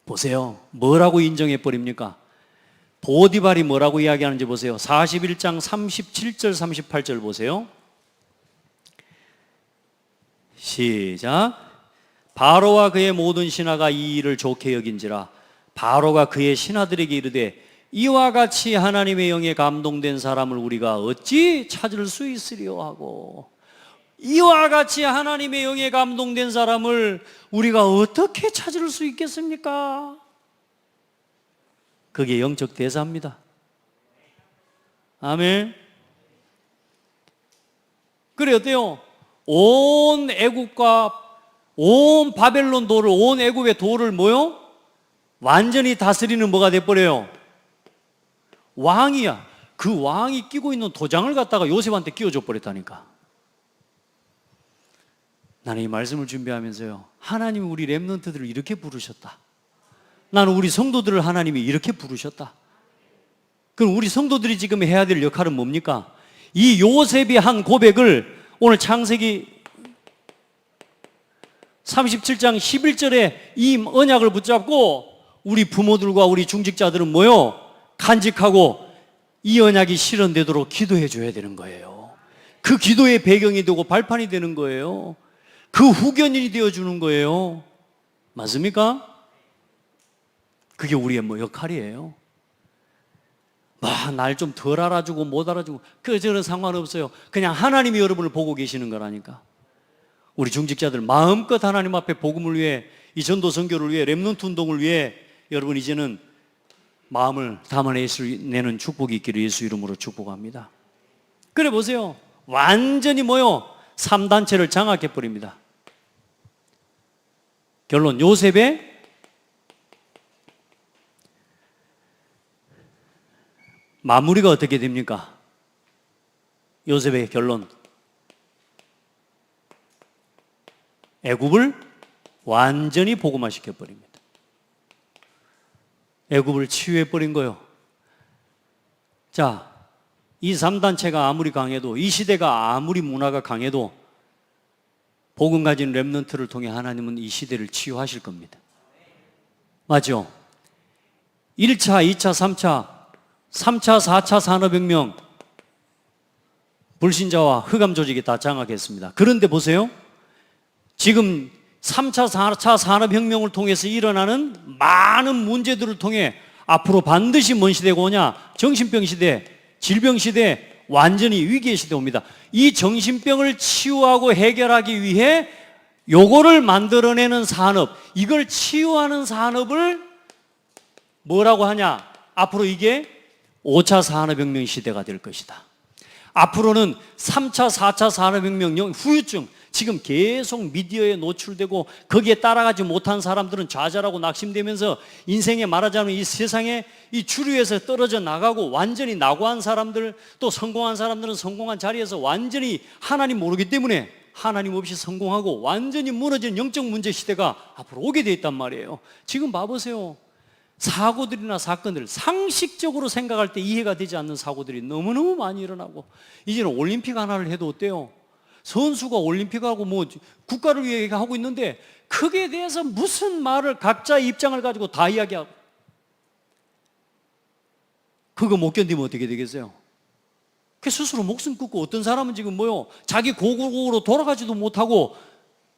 보세요. 뭐라고 인정해 버립니까? 보디발이 뭐라고 이야기하는지 보세요. 41장 37절 38절 보세요. 시작. 바로와 그의 모든 신하가 이 일을 좋게 여긴지라. 바로가 그의 신하들에게 이르되 이와 같이 하나님의 영에 감동된 사람을 우리가 어찌 찾을 수 있으리요 하고, 이와 같이 하나님의 영에 감동된 사람을 우리가 어떻게 찾을 수 있겠습니까? 그게 영적 대사입니다. 아멘. 그래 어때요? 온 애국과 온 바벨론 도를, 온 애국의 도를 뭐요? 완전히 다스리는 뭐가 돼버려요? 왕이야. 그 왕이 끼고 있는 도장을 갖다가 요셉한테 끼워줘 버렸다니까. 나는 이 말씀을 준비하면서요, 하나님이 우리 렘넌트들을 이렇게 부르셨다. 나는 우리 성도들을 하나님이 이렇게 부르셨다. 그럼 우리 성도들이 지금 해야 될 역할은 뭡니까? 이 요셉이 한 고백을 오늘 창세기 37장 11절에 이 언약을 붙잡고 우리 부모들과 우리 중직자들은 뭐요? 간직하고 이 언약이 실현되도록 기도해 줘야 되는 거예요. 그 기도의 배경이 되고 발판이 되는 거예요. 그 후견인이 되어주는 거예요. 맞습니까? 그게 우리의 뭐 역할이에요. 날 좀 덜 알아주고 못 알아주고 저런 상관없어요. 그냥 하나님이 여러분을 보고 계시는 거라니까. 우리 중직자들 마음껏 하나님 앞에 복음을 위해, 이 전도 선교를 위해, 렘넌트 운동을 위해 여러분 이제는 마음을 담아내는 축복이 있기를 예수 이름으로 축복합니다. 그래 보세요. 완전히 뭐요? 3단체를 장악해 버립니다. 결론, 요셉의 마무리가 어떻게 됩니까? 요셉의 결론, 애굽을 완전히 복음화시켜 버립니다. 애굽을 치유해 버린 거예요. 자, 이 3단체가 아무리 강해도, 이 시대가 아무리 문화가 강해도 복음 가진 렘넌트를 통해 하나님은 이 시대를 치유하실 겁니다. 맞죠? 1차, 2차, 3차, 4차 산업혁명, 불신자와 흑암 조직이 다 장악했습니다. 그런데 보세요. 지금 3차, 4차 산업혁명을 통해서 일어나는 많은 문제들을 통해 앞으로 반드시 뭔 시대가 오냐? 정신병 시대, 질병 시대, 완전히 위기의 시대 옵니다. 이 정신병을 치유하고 해결하기 위해 요거를 만들어내는 산업, 이걸 치유하는 산업을 뭐라고 하냐? 앞으로 이게 5차 산업혁명 시대가 될 것이다. 앞으로는 3차, 4차 산업혁명 후유증, 지금 계속 미디어에 노출되고 거기에 따라가지 못한 사람들은 좌절하고 낙심되면서 인생에 말하자면 이 세상에 이 주류에서 떨어져 나가고 완전히 낙오한 사람들, 또 성공한 사람들은 성공한 자리에서 완전히 하나님 모르기 때문에 하나님 없이 성공하고 완전히 무너진 영적 문제 시대가 앞으로 오게 돼 있단 말이에요. 지금 봐보세요. 사고들이나 사건들, 상식적으로 생각할 때 이해가 되지 않는 사고들이 너무너무 많이 일어나고, 이제는 올림픽 하나를 해도 어때요? 선수가 올림픽하고 뭐 국가를 위해 하고 있는데 그게 대해서 무슨 말을 각자의 입장을 가지고 다 이야기하고, 그거 못 견디면 어떻게 되겠어요? 그 스스로 목숨 끊고, 어떤 사람은 지금 뭐요? 자기 고국으로 돌아가지도 못하고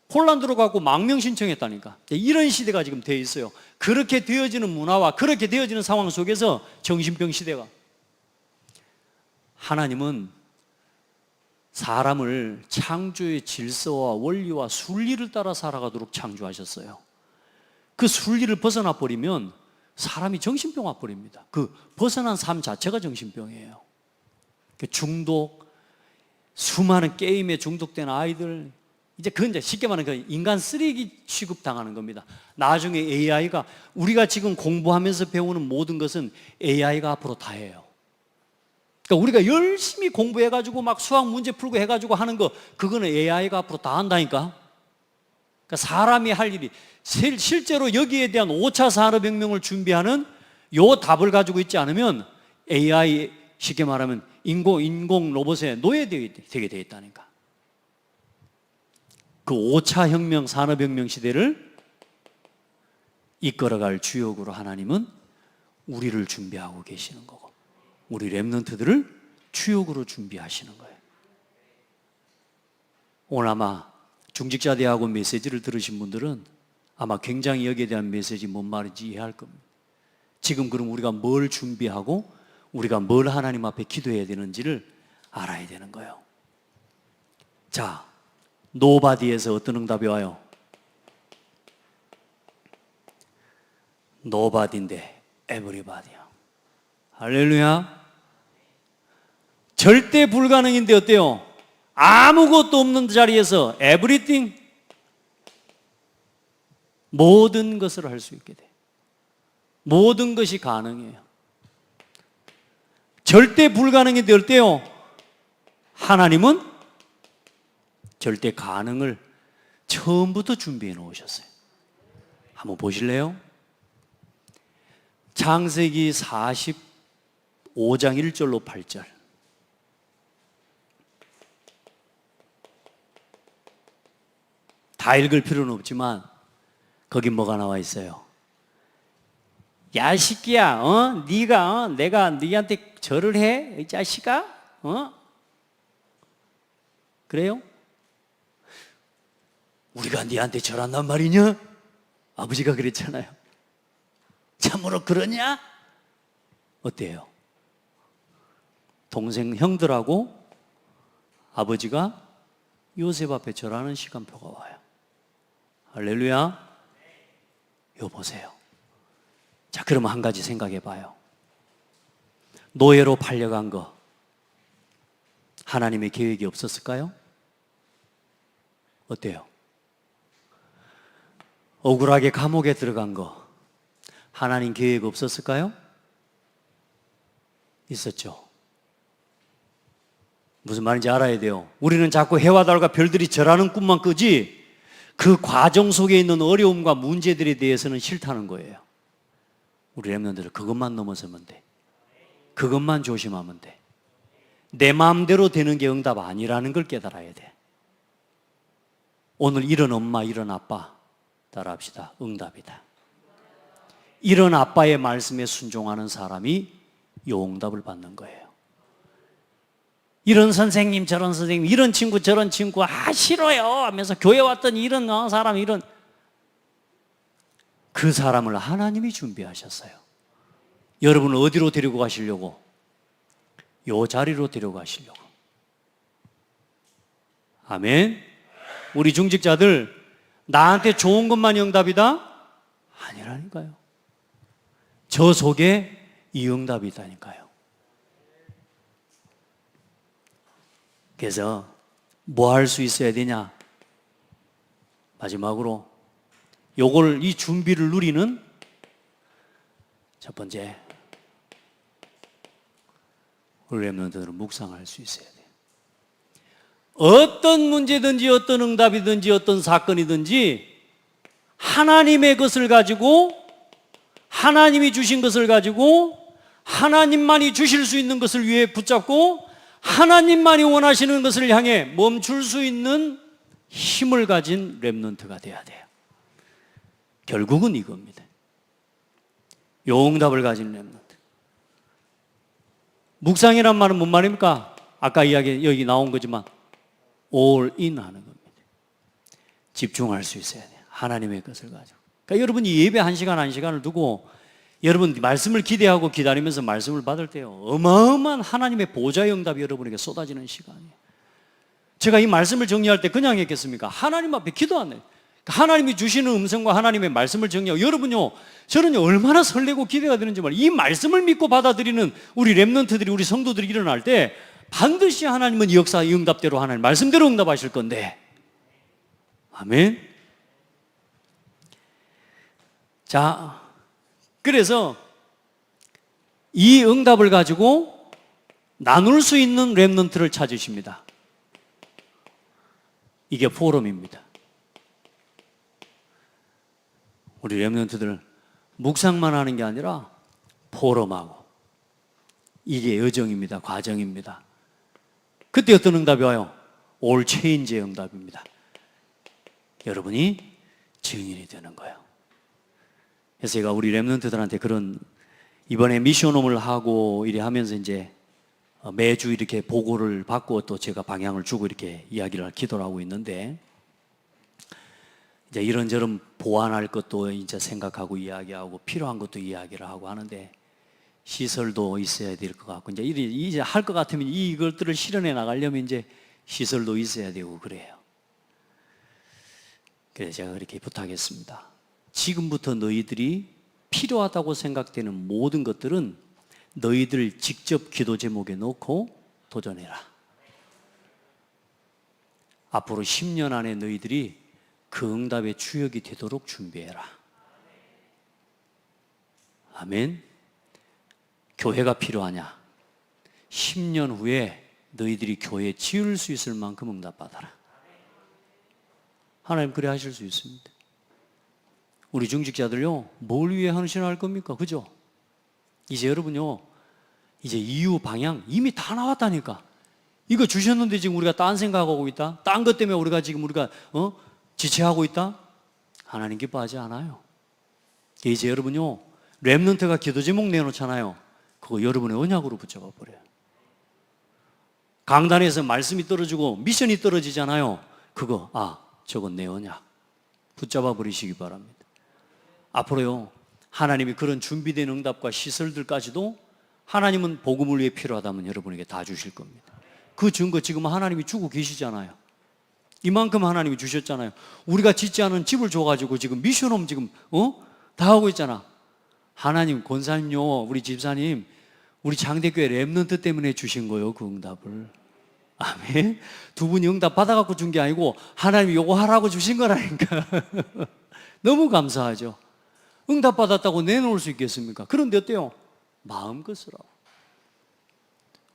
폴란드로 가고 망명 신청했다니까. 이런 시대가 지금 되어 있어요. 그렇게 되어지는 문화와 그렇게 되어지는 상황 속에서 정신병 시대가, 하나님은 사람을 창조의 질서와 원리와 순리를 따라 살아가도록 창조하셨어요. 그 순리를 벗어나 버리면 사람이 정신병 와버립니다. 그 벗어난 삶 자체가 정신병이에요. 중독, 수많은 게임에 중독된 아이들, 이제 쉽게 말하면 인간 쓰레기 취급당하는 겁니다. 나중에 AI가, 우리가 지금 공부하면서 배우는 모든 것은 AI가 앞으로 다 해요. 그러니까 우리가 열심히 공부해가지고 막 수학 문제 풀고 해가지고 하는 거, 그거는 AI가 앞으로 다 한다니까. 그러니까 사람이 할 일이, 실제로 여기에 대한 5차 산업혁명을 준비하는 요 답을 가지고 있지 않으면 AI, 쉽게 말하면 인공 로봇에 노예되게 돼 있다니까. 그 5차 혁명, 산업혁명 시대를 이끌어갈 주역으로 하나님은 우리를 준비하고 계시는 거고, 우리 렘넌트들을 주역으로 준비하시는 거예요. 오늘 아마 중직자대학원 메시지를 들으신 분들은 아마 굉장히 여기에 대한 메시지 뭔 말인지 이해할 겁니다. 지금 그럼 우리가 뭘 준비하고 우리가 뭘 하나님 앞에 기도해야 되는지를 알아야 되는 거예요. 자, 노바디에서 어떤 응답이 와요? 노바디인데 에브리바디야. 할렐루야. 절대 불가능인데 어때요? 아무것도 없는 자리에서 everything, 모든 것을 할 수 있게 돼. 모든 것이 가능해요. 절대 불가능인데 어때요? 하나님은 절대 가능을 처음부터 준비해 놓으셨어요. 한번 보실래요? 창세기 45장 1절로 8절. 다 읽을 필요는 없지만 거기 뭐가 나와 있어요? 야 새끼야, 네가 내가 네한테 절을 해? 이 자식아? 그래요? 우리가 네한테 절한단 말이냐? 아버지가 그랬잖아요. 참으로 그러냐? 어때요? 동생 형들하고 아버지가 요셉 앞에 절하는 시간표가 와요. 할렐루야. 이거 보세요. 자, 그러면 한 가지 생각해 봐요. 노예로 팔려간 거, 하나님의 계획이 없었을까요? 어때요? 억울하게 감옥에 들어간 거, 하나님 계획 없었을까요? 있었죠. 무슨 말인지 알아야 돼요. 우리는 자꾸 해와 달과 별들이 절하는 꿈만 꾸지 그 과정 속에 있는 어려움과 문제들에 대해서는 싫다는 거예요. 우리 렘넌트들 그것만 넘어서면 돼. 그것만 조심하면 돼. 내 마음대로 되는 게 응답 아니라는 걸 깨달아야 돼. 오늘 이런 엄마, 이런 아빠 따라합시다. 응답이다. 이런 아빠의 말씀에 순종하는 사람이 요 응답을 받는 거예요. 이런 선생님, 저런 선생님, 이런 친구, 저런 친구, 싫어요 하면서 교회 왔던 이런 사람, 이런, 그 사람을 하나님이 준비하셨어요. 여러분을 어디로 데리고 가시려고? 요 자리로 데려가시려고. 아멘. 우리 중직자들, 나한테 좋은 것만이 응답이다? 아니라니까요. 저 속에 이 응답이 있다니까요. 그래서 뭐 할 수 있어야 되냐? 마지막으로 요걸, 이 준비를 누리는 첫 번째, 우리 렘넌트들은 묵상할 수 있어야 돼요. 어떤 문제든지 어떤 응답이든지 어떤 사건이든지 하나님의 것을 가지고, 하나님이 주신 것을 가지고 하나님만이 주실 수 있는 것을 위해 붙잡고 하나님만이 원하시는 것을 향해 멈출 수 있는 힘을 가진 렘넌트가 돼야 돼요. 결국은 이겁니다. 요 응답을 가진 렘넌트. 묵상이란 말은 뭔 말입니까? 아까 이야기 여기 나온 거지만 all in 하는 겁니다. 집중할 수 있어야 돼요. 하나님의 것을 가지고. 그러니까 여러분이 예배 1시간 1시간을 두고 여러분 말씀을 기대하고 기다리면서 말씀을 받을 때요, 어마어마한 하나님의 보좌의 응답이 여러분에게 쏟아지는 시간이에요. 제가 이 말씀을 정리할 때 그냥 했겠습니까? 하나님 앞에 기도 안 해요. 하나님이 주시는 음성과 하나님의 말씀을 정리하고, 여러분요, 저는요 얼마나 설레고 기대가 되는지 말이에요. 이 말씀을 믿고 받아들이는 우리 렘넌트들이, 우리 성도들이 일어날 때 반드시 하나님은 이 역사, 이 응답대로 하나님 말씀대로 응답하실 건데. 아멘. 자, 그래서 이 응답을 가지고 나눌 수 있는 렘넌트를 찾으십니다. 이게 포럼입니다. 우리 렘넌트들 묵상만 하는 게 아니라 포럼하고, 이게 여정입니다. 과정입니다. 그때 어떤 응답이 와요? 올 체인지의 응답입니다. 여러분이 증인이 되는 거예요. 그래서 제가 우리 렘넌트들한테 그런, 이번에 미션홈을 하고 이래 하면서 이제 매주 이렇게 보고를 받고 또 제가 방향을 주고 이렇게 이야기를 기도를 하고 있는데, 이제 이런저런 보완할 것도 이제 생각하고 이야기하고 필요한 것도 이야기를 하고 하는데, 시설도 있어야 될 것 같고, 이제 할 것 같으면 이것들을 실현해 나가려면 이제 시설도 있어야 되고 그래요. 그래서 제가 그렇게 부탁했습니다. 지금부터 너희들이 필요하다고 생각되는 모든 것들은 너희들 직접 기도 제목에 넣고 도전해라. 앞으로 10년 안에 너희들이 그 응답의 주역이 되도록 준비해라. 아멘. 교회가 필요하냐? 10년 후에 너희들이 교회 지을 수 있을 만큼 응답받아라. 하나님 그래 하실 수 있습니다. 우리 중직자들요, 뭘 위해 헌신할 겁니까? 그죠? 이제 여러분요, 이제 이유 방향 이미 다 나왔다니까. 이거 주셨는데 지금 우리가 딴 생각하고 있다? 딴 것 때문에 우리가 지체하고 있다? 하나님 기뻐하지 않아요. 이제 여러분요, 렘넌트가 기도 제목 내놓잖아요. 그거 여러분의 언약으로 붙잡아 버려요. 강단에서 말씀이 떨어지고 미션이 떨어지잖아요. 그거 저건 내 언약 붙잡아 버리시기 바랍니다. 앞으로요, 하나님이 그런 준비된 응답과 시설들까지도 하나님은 복음을 위해 필요하다면 여러분에게 다 주실 겁니다. 그 증거 지금 하나님이 주고 계시잖아요. 이만큼 하나님이 주셨잖아요. 우리가 짓지 않은 집을 줘가지고 지금 미션홈 지금 다 하고 있잖아. 하나님, 권사님요, 우리 집사님, 우리 장대교회 렘넌트 때문에 주신 거예요, 그 응답을. 아멘. 두 분이 응답 받아갖고 준 게 아니고 하나님이 요거 하라고 주신 거라니까. 너무 감사하죠. 응답 받았다고 내놓을 수 있겠습니까? 그런데 어때요? 마음껏 쓰라고.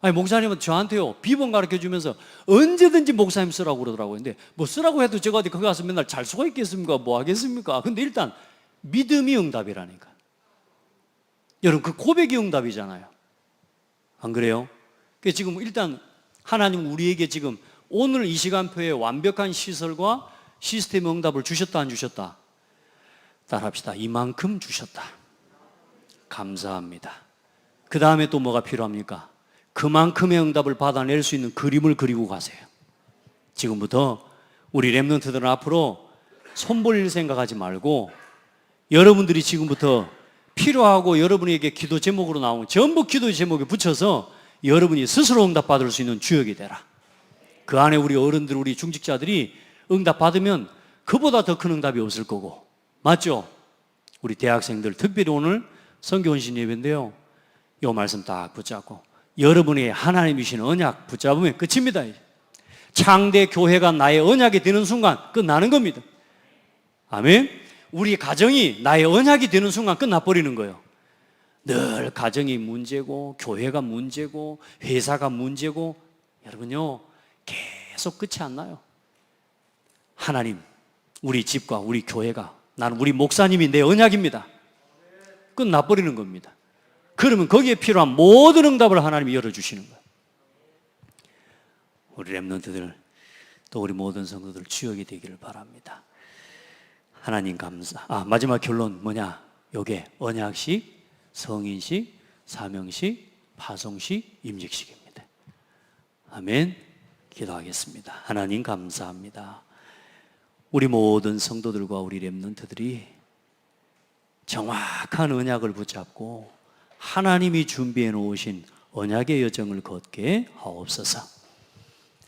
아니, 목사님은 저한테요, 비번 가르쳐 주면서 언제든지 목사님 쓰라고 그러더라고요. 근데 뭐 쓰라고 해도 제가 어디 거기 가서 맨날 잘 수가 있겠습니까? 뭐 하겠습니까? 근데 일단 믿음이 응답이라니까. 여러분, 그 고백이 응답이잖아요. 안 그래요? 그래서 지금 일단 하나님 우리에게 지금 오늘 이 시간표에 완벽한 시설과 시스템 응답을 주셨다 안 주셨다? 따라합시다. 이만큼 주셨다. 감사합니다. 그 다음에 또 뭐가 필요합니까? 그만큼의 응답을 받아낼 수 있는 그림을 그리고 가세요. 지금부터 우리 렘넌트들은 앞으로 손 벌릴 생각하지 말고 여러분들이 지금부터 필요하고 여러분에게 기도 제목으로 나온 전부 기도 제목에 붙여서 여러분이 스스로 응답 받을 수 있는 주역이 되라. 그 안에 우리 어른들, 우리 중직자들이 응답 받으면 그보다 더 큰 응답이 없을 거고, 맞죠? 우리 대학생들 특별히 오늘 선교헌신 예배인데요, 이 말씀 딱 붙잡고 여러분이 하나님이 주신 언약 붙잡으면 끝입니다. 창대 교회가 나의 언약이 되는 순간 끝나는 겁니다. 아멘. 우리 가정이 나의 언약이 되는 순간 끝나버리는 거예요. 늘 가정이 문제고 교회가 문제고 회사가 문제고, 여러분요, 계속 끝이 안 나요. 하나님, 우리 집과 우리 교회가, 나는 우리 목사님이 내 언약입니다. 끝나버리는 겁니다. 그러면 거기에 필요한 모든 응답을 하나님이 열어주시는 거예요. 우리 렘넌트들, 또 우리 모든 성도들 주역이 되기를 바랍니다. 하나님 감사. 마지막 결론 뭐냐? 요게 언약식, 성인식, 사명식, 파송식, 임직식입니다. 아멘. 기도하겠습니다. 하나님 감사합니다. 우리 모든 성도들과 우리 렘넌트들이 정확한 언약을 붙잡고 하나님이 준비해 놓으신 언약의 여정을 걷게 하옵소서.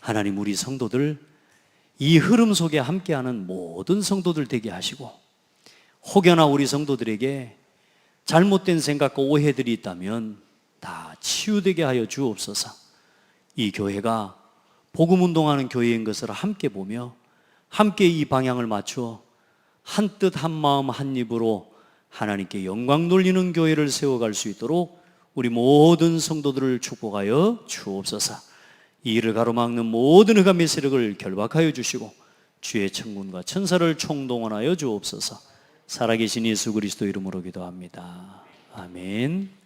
하나님, 우리 성도들 이 흐름 속에 함께하는 모든 성도들 되게 하시고, 혹여나 우리 성도들에게 잘못된 생각과 오해들이 있다면 다 치유되게 하여 주옵소서. 이 교회가 복음운동하는 교회인 것을 함께 보며 함께 이 방향을 맞추어 한 뜻 한 마음 한 입으로 하나님께 영광 돌리는 교회를 세워갈 수 있도록 우리 모든 성도들을 축복하여 주옵소서. 이 일을 가로막는 모든 흑암의 세력을 결박하여 주시고 주의 천군과 천사를 총동원하여 주옵소서. 살아계신 예수 그리스도 이름으로 기도합니다. 아멘.